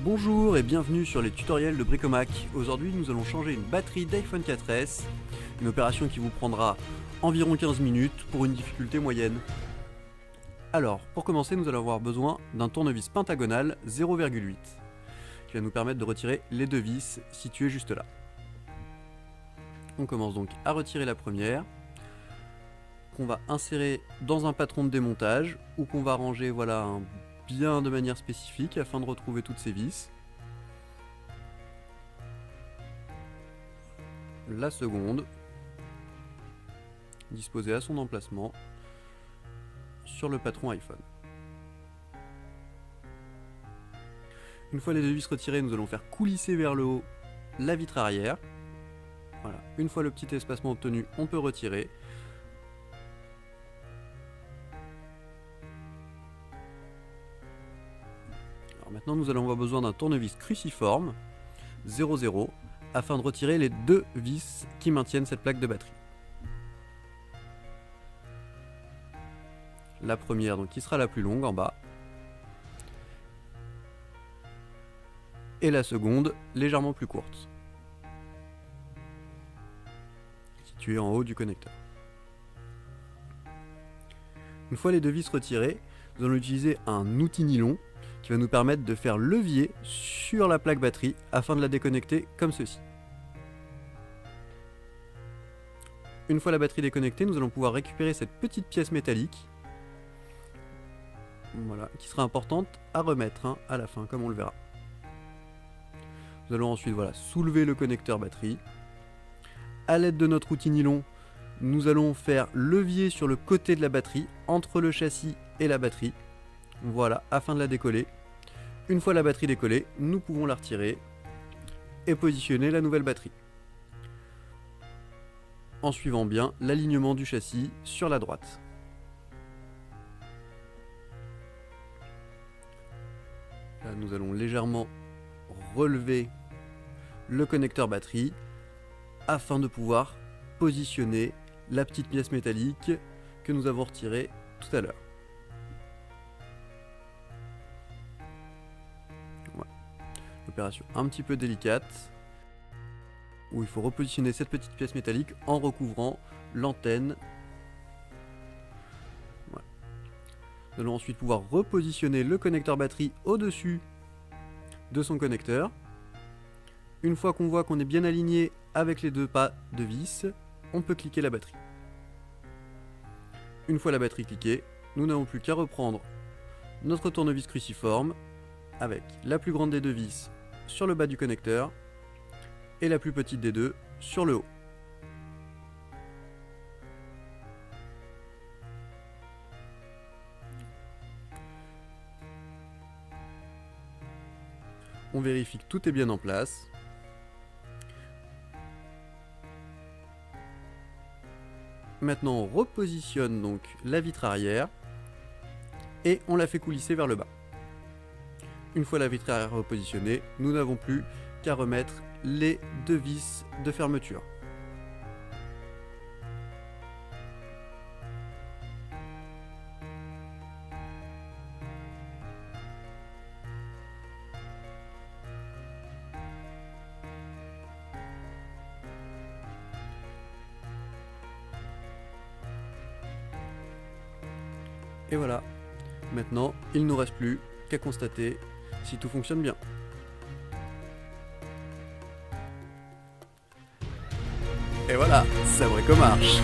Bonjour et bienvenue sur les tutoriels de Bricomac. Aujourd'hui nous allons changer une batterie d'iPhone 4S, une opération qui vous prendra environ 15 minutes pour une difficulté moyenne. Alors, pour commencer nous allons avoir besoin d'un tournevis pentagonal 0,8 qui va nous permettre de retirer les deux vis situées juste là. On commence donc à retirer la première, qu'on va insérer dans un patron de démontage ou qu'on va ranger bien de manière spécifique afin de retrouver toutes ces vis. La seconde, disposée à son emplacement sur le patron iPhone. Une fois les deux vis retirées, nous allons faire coulisser vers le haut la vitre arrière. Voilà. Une fois le petit espacement obtenu, on peut retirer. Maintenant nous allons avoir besoin d'un tournevis cruciforme 0,0 afin de retirer les deux vis qui maintiennent cette plaque de batterie. La première donc qui sera la plus longue en bas et la seconde légèrement plus courte, située en haut du connecteur. Une fois les deux vis retirées, nous allons utiliser un outil nylon qui va nous permettre de faire levier sur la plaque batterie afin de la déconnecter comme ceci. Une fois la batterie déconnectée, nous allons pouvoir récupérer cette petite pièce métallique, qui sera importante à remettre à la fin, comme on le verra. Nous allons ensuite soulever le connecteur batterie. À l'aide de notre outil nylon, nous allons faire levier sur le côté de la batterie, entre le châssis et la batterie. Afin de la décoller. Une fois la batterie décollée, nous pouvons la retirer et positionner la nouvelle batterie, en suivant bien l'alignement du châssis sur la droite. Là, nous allons légèrement relever le connecteur batterie afin de pouvoir positionner la petite pièce métallique que nous avons retirée tout à l'heure. Opération un petit peu délicate où il faut repositionner cette petite pièce métallique en recouvrant l'antenne. Nous allons ensuite pouvoir repositionner le connecteur batterie au-dessus de son connecteur. Une fois qu'on voit qu'on est bien aligné avec les deux pas de vis, on peut cliquer la batterie. Une fois la batterie cliquée, nous n'avons plus qu'à reprendre notre tournevis cruciforme avec la plus grande des deux vis sur le bas du connecteur et la plus petite des deux sur le haut. On vérifie que tout est bien en place. Maintenant on repositionne donc la vitre arrière et on la fait coulisser vers le bas. Une fois la vitre arrière repositionnée, nous n'avons plus qu'à remettre les deux vis de fermeture. Et voilà, maintenant il ne nous reste plus qu'à constater si tout fonctionne bien. Et voilà, ça Bricomarche.